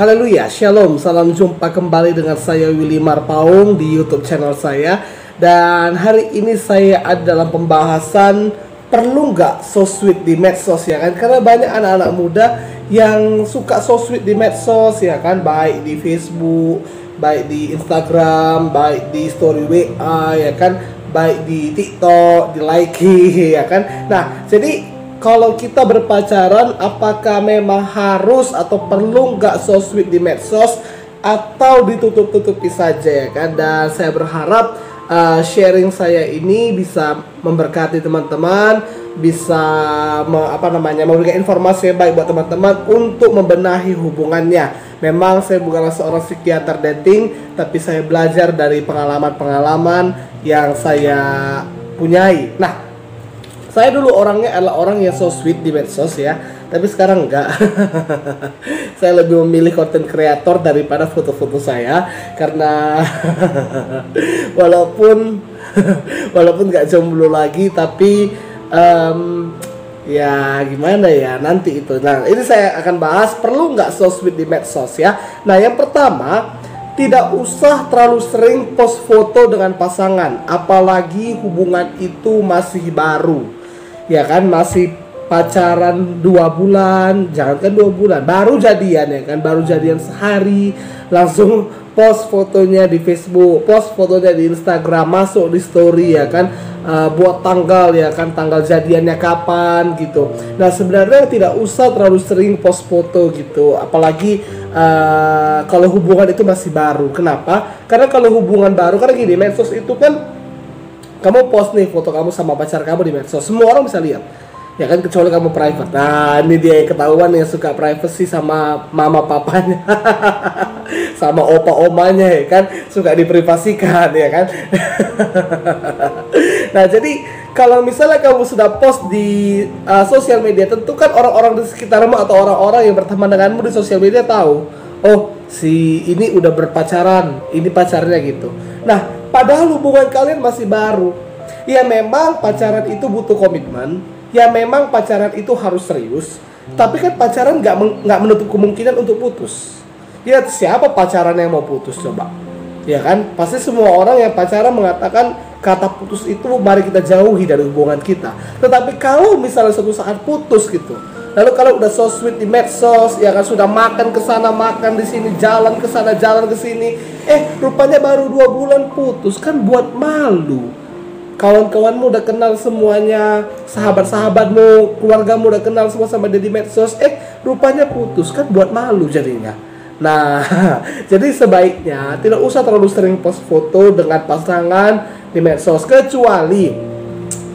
Haleluya, Shalom, salam jumpa kembali dengan saya Willy Marpaung di YouTube channel saya. Dan hari ini saya ada dalam pembahasan perlu nggak so sweet di medsos, ya kan? Karena banyak anak-anak muda yang suka so sweet di medsos, ya kan? Baik di Facebook, baik di Instagram, baik di story WA, ya kan? Baik di TikTok, di like, ya kan? Nah, jadi kalau kita berpacaran, apakah memang harus atau perlu nggak so sweet di medsos atau ditutup-tutupi saja, ya kan? Dan saya berharap sharing saya ini bisa memberkati teman-teman, bisa memberikan informasi yang baik buat teman-teman untuk membenahi hubungannya. Memang saya bukanlah seorang psikiater dating, tapi saya belajar dari pengalaman-pengalaman yang saya punyai. Nah, saya dulu orangnya adalah orang yang so sweet di medsos, ya, tapi sekarang enggak. Saya lebih memilih konten kreator daripada foto-foto saya, karena walaupun nggak jomblo lagi, tapi ya gimana ya, nanti itu. Nah, ini saya akan bahas perlu nggak so sweet di medsos, ya. Nah, yang pertama, tidak usah terlalu sering post foto dengan pasangan, apalagi hubungan itu masih baru. Ya kan, masih pacaran 2 bulan, jangankan 2 bulan, baru jadian, ya kan, baru jadian sehari langsung post fotonya di Facebook, post fotonya di Instagram, masuk di story, ya kan, buat tanggal, ya kan, tanggal jadiannya kapan gitu. Nah, sebenarnya tidak usah terlalu sering post foto gitu, apalagi kalau hubungan itu masih baru. Kenapa? Karena kalau hubungan baru, karena gini, medsos itu kan kamu post nih foto kamu sama pacar kamu di medsos, semua orang bisa lihat, ya kan, kecuali kamu private. Nah, ini dia yang ketahuan, yang suka privacy sama mama papanya sama opa omanya, ya kan, suka diprivasikan, ya kan. Nah, jadi kalau misalnya kamu sudah post di sosial media, tentu kan orang-orang di sekitarmu atau orang-orang yang berteman denganmu di sosial media tahu, oh, si ini udah berpacaran, ini pacarnya gitu. Nah, padahal hubungan kalian masih baru. Ya, memang pacaran itu butuh komitmen. Ya, memang pacaran itu harus serius. Tapi kan pacaran nggak menutup kemungkinan untuk putus. Ya, siapa pacaran yang mau putus coba? Ya kan, pasti semua orang yang pacaran mengatakan kata putus itu mari kita jauhi dari hubungan kita. Tetapi kalau misalnya suatu saat putus gitu, lalu kalau udah so sweet di medsos, ya kan, sudah makan ke sana, makan di sini, jalan ke sana, jalan ke sini, rupanya baru 2 bulan putus, kan buat malu. Kawan-kawanmu udah kenal semuanya, sahabat-sahabatmu, keluargamu udah kenal semua sama dia di medsos, rupanya putus, kan buat malu jadinya. Nah, jadi sebaiknya tidak usah terlalu sering post foto dengan pasangan di medsos, kecuali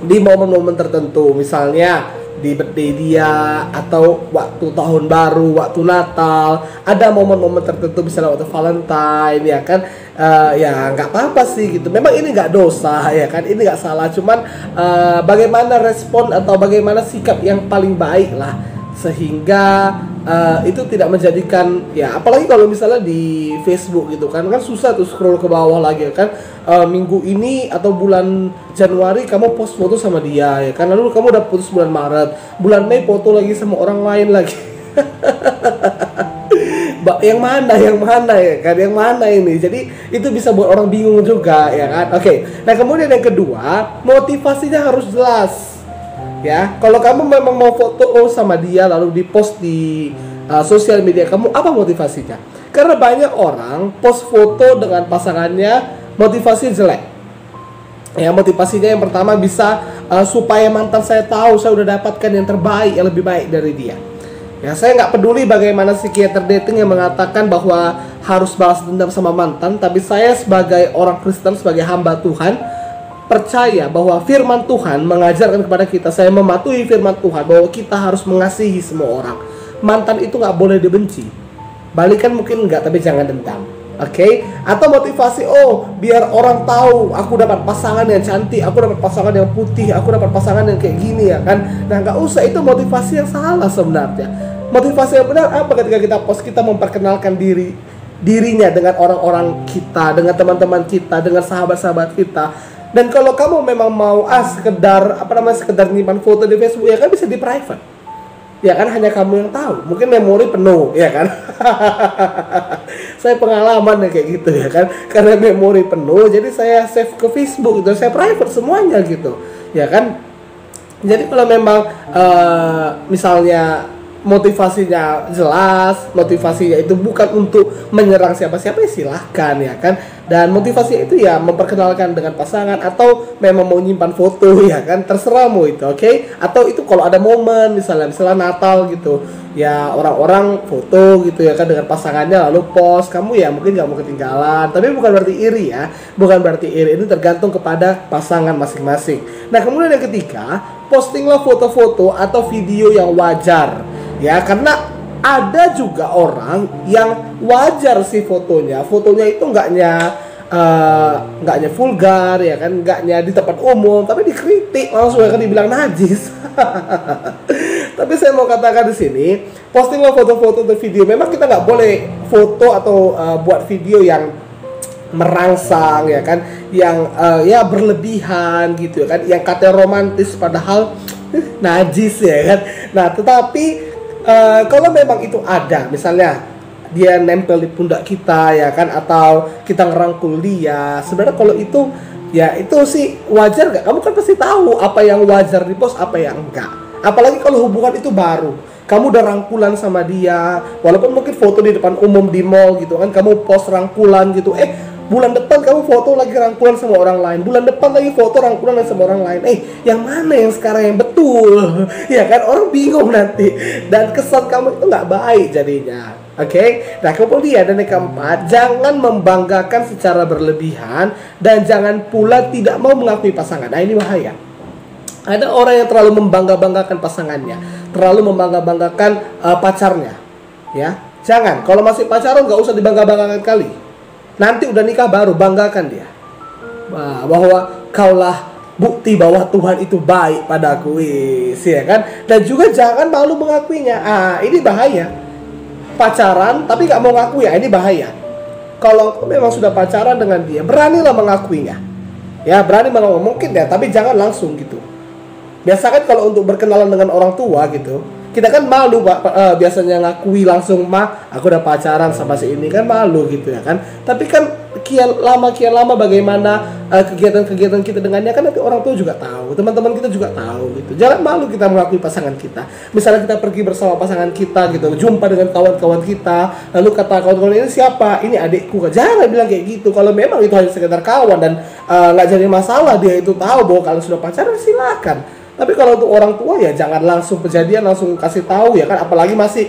di momen-momen tertentu, misalnya di birthday dia, atau waktu tahun baru, waktu Natal, ada momen-momen tertentu, misalnya waktu Valentine, ya kan, ya nggak apa-apa sih gitu. Memang ini nggak dosa, ya kan, ini nggak salah. Cuman bagaimana respon atau bagaimana sikap yang paling baik lah, sehingga itu tidak menjadikan, ya, apalagi kalau misalnya di Facebook gitu kan susah tuh scroll ke bawah lagi, ya kan, minggu ini atau bulan Januari kamu post foto sama dia, ya kan, lalu kamu udah putus bulan Maret, bulan Mei foto lagi sama orang lain lagi. yang mana ya kan, yang mana ini? Jadi itu bisa buat orang bingung juga, ya kan. Oke. Nah, kemudian yang kedua, motivasinya harus jelas. Ya, kalau kamu memang mau foto sama dia lalu dipost di sosial media kamu, apa motivasinya? Karena banyak orang post foto dengan pasangannya motivasinya jelek. Ya, motivasinya yang pertama bisa supaya mantan saya tahu saya udah dapatkan yang terbaik, yang lebih baik dari dia. Ya, saya nggak peduli bagaimana psikiater dating yang mengatakan bahwa harus balas dendam sama mantan, tapi saya sebagai orang Kristen, sebagai hamba Tuhan, percaya bahwa firman Tuhan mengajarkan kepada kita, saya mematuhi firman Tuhan bahwa kita harus mengasihi semua orang. Mantan itu nggak boleh dibenci. Balikan mungkin enggak, tapi jangan dendam. Oke? Atau motivasi, biar orang tahu aku dapat pasangan yang cantik, aku dapat pasangan yang putih, aku dapat pasangan yang kayak gini, ya kan. Nah, nggak usah, itu motivasi yang salah sebenarnya. Motivasi yang benar apa? Ketika kita post, kita memperkenalkan dirinya dengan orang-orang kita, dengan teman-teman kita, dengan sahabat-sahabat kita. Dan kalau kamu memang mau sekedar nyimpan foto di Facebook, ya kan, bisa di private. Ya kan, hanya kamu yang tahu. Mungkin memori penuh, ya kan? Saya pengalaman ya kayak gitu ya kan. Karena memori penuh, jadi saya save ke Facebook gitu. Saya private semuanya gitu, ya kan? Jadi kalau memang misalnya motivasinya jelas, motivasinya itu bukan untuk menyerang siapa-siapa, ya silahkan ya kan. Dan motivasinya itu ya memperkenalkan dengan pasangan, atau memang mau nyimpan foto ya kan, terserah mau itu, oke? Atau itu kalau ada momen misalnya Natal gitu, ya orang-orang foto gitu ya kan dengan pasangannya lalu post, kamu ya mungkin nggak mau ketinggalan. Tapi bukan berarti iri ya, bukan berarti iri, ini tergantung kepada pasangan masing-masing. Nah kemudian yang ketiga, postinglah foto-foto atau video yang wajar. Ya, karena ada juga orang yang wajar sih fotonya itu nggaknya vulgar ya kan, nggaknya di tempat umum, tapi dikritik langsung ya kan, dibilang najis. Tapi saya mau katakan di sini, postinglah foto-foto atau video. Memang kita nggak boleh foto atau buat video yang merangsang ya kan, yang ya berlebihan gitu ya kan, yang katanya romantis padahal najis ya kan. Nah tetapi kalau memang itu ada, misalnya dia nempel di pundak kita ya kan, atau kita ngerangkul dia, sebenarnya kalau itu ya itu sih wajar gak? Kamu kan pasti tahu apa yang wajar di post, apa yang enggak. Apalagi kalau hubungan itu baru, kamu udah rangkulan sama dia, walaupun mungkin foto di depan umum di mall gitu kan, kamu post rangkulan gitu, bulan depan kamu foto lagi rangkulan sama orang lain, bulan depan lagi foto rangkulan sama orang lain, yang mana yang sekarang yang betul? Ya kan, orang bingung nanti, dan kesan kamu itu nggak baik jadinya. Oke? Nah kemudian dan yang keempat, jangan membanggakan secara berlebihan, dan jangan pula tidak mau mengakui pasangan. Nah ini bahaya. Ada orang yang terlalu membangga-banggakan pasangannya, terlalu membangga-banggakan pacarnya. Ya, jangan. Kalau masih pacaran nggak usah dibangga-banggakan kali. Nanti udah nikah baru banggakan dia, bahwa kaulah bukti bahwa Tuhan itu baik padaku, ya kan? Dan juga jangan malu mengakuinya. Ini bahaya. Pacaran tapi nggak mau ngakui, ini bahaya. Kalau memang sudah pacaran dengan dia, beranilah mengakuinya. Ya, berani mungkin ya, tapi jangan langsung gitu. Biasa kan kalau untuk berkenalan dengan orang tua gitu, kita kan malu biasanya ngakui langsung, aku udah pacaran sama si ini, kan malu gitu ya kan. Tapi kan kian lama bagaimana kegiatan-kegiatan kita dengannya, kan nanti orang tua juga tahu, teman-teman kita juga tahu gitu. Jangan malu kita mengakui pasangan kita. Misalnya kita pergi bersama pasangan kita gitu, jumpa dengan kawan-kawan kita, lalu kata kawan-kawan ini siapa? Ini adikku. Jangan bilang kayak gitu. Kalau memang itu hanya sekedar kawan dan nggak jadi masalah dia itu tahu bahwa kalian sudah pacaran, silakan. Tapi kalau untuk orang tua ya jangan langsung kejadian langsung kasih tahu ya kan, apalagi masih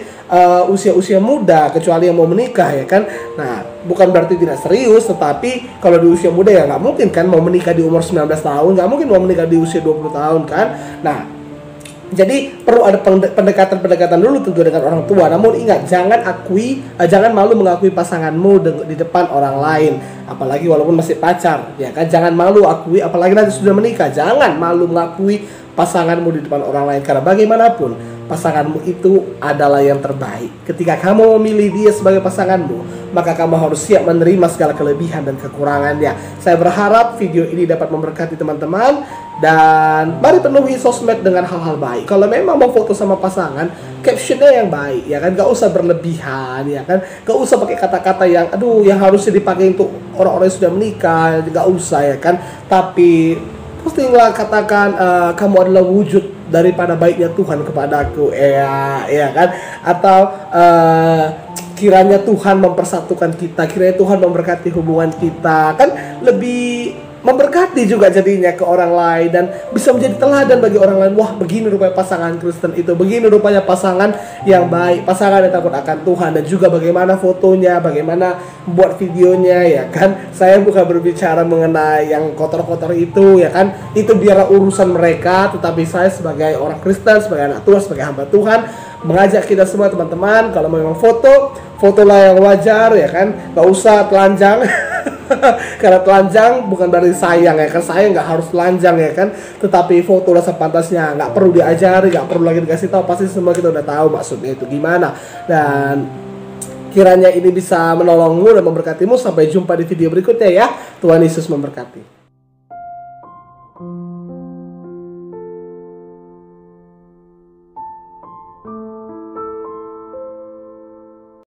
usia-usia muda, kecuali yang mau menikah ya kan. Nah bukan berarti tidak serius, tetapi kalau di usia muda ya nggak mungkin kan mau menikah di umur 19 tahun, nggak mungkin mau menikah di usia 20 tahun kan. Nah jadi perlu ada pendekatan dulu tentu dengan orang tua. Namun ingat, jangan malu mengakui pasanganmu di depan orang lain, apalagi walaupun masih pacar ya kan. Jangan malu akui, apalagi nanti sudah menikah, jangan malu mengakui pasanganmu di depan orang lain, karena bagaimanapun pasanganmu itu adalah yang terbaik. Ketika kamu memilih dia sebagai pasanganmu, maka kamu harus siap menerima segala kelebihan dan kekurangannya. Saya berharap video ini dapat memberkati teman-teman, dan mari penuhi sosmed dengan hal-hal baik. Kalau memang mau foto sama pasangan, captionnya yang baik ya kan, gak usah berlebihan ya kan, gak usah pakai kata-kata yang yang harusnya dipakai untuk orang-orang yang sudah menikah, gak usah ya kan. Tapi postinglah, katakan kamu adalah wujud daripada baiknya Tuhan kepadaku, ya kan, atau kiranya Tuhan mempersatukan kita, kiranya Tuhan memberkati hubungan kita, kan lebih memberkati juga jadinya ke orang lain, dan bisa menjadi teladan bagi orang lain. Wah, begini rupanya pasangan Kristen itu, begini rupanya pasangan yang baik, pasangan yang takut akan Tuhan. Dan juga bagaimana fotonya, bagaimana buat videonya ya kan. Saya bukan berbicara mengenai yang kotor-kotor itu ya kan, itu biarlah urusan mereka. Tetapi saya sebagai orang Kristen, sebagai anak Tuhan, sebagai hamba Tuhan, mengajak kita semua teman-teman, kalau memang fotolah yang wajar ya kan, gak usah telanjang. Karena telanjang bukan berarti sayang ya kan, sayang nggak harus telanjang ya kan, tetapi foto lah sepantasnya, nggak perlu diajari, nggak perlu lagi dikasih tahu, pasti semua kita udah tahu maksudnya itu gimana. Dan kiranya ini bisa menolongmu dan memberkatimu. Sampai jumpa di video berikutnya ya. Tuhan Yesus memberkati.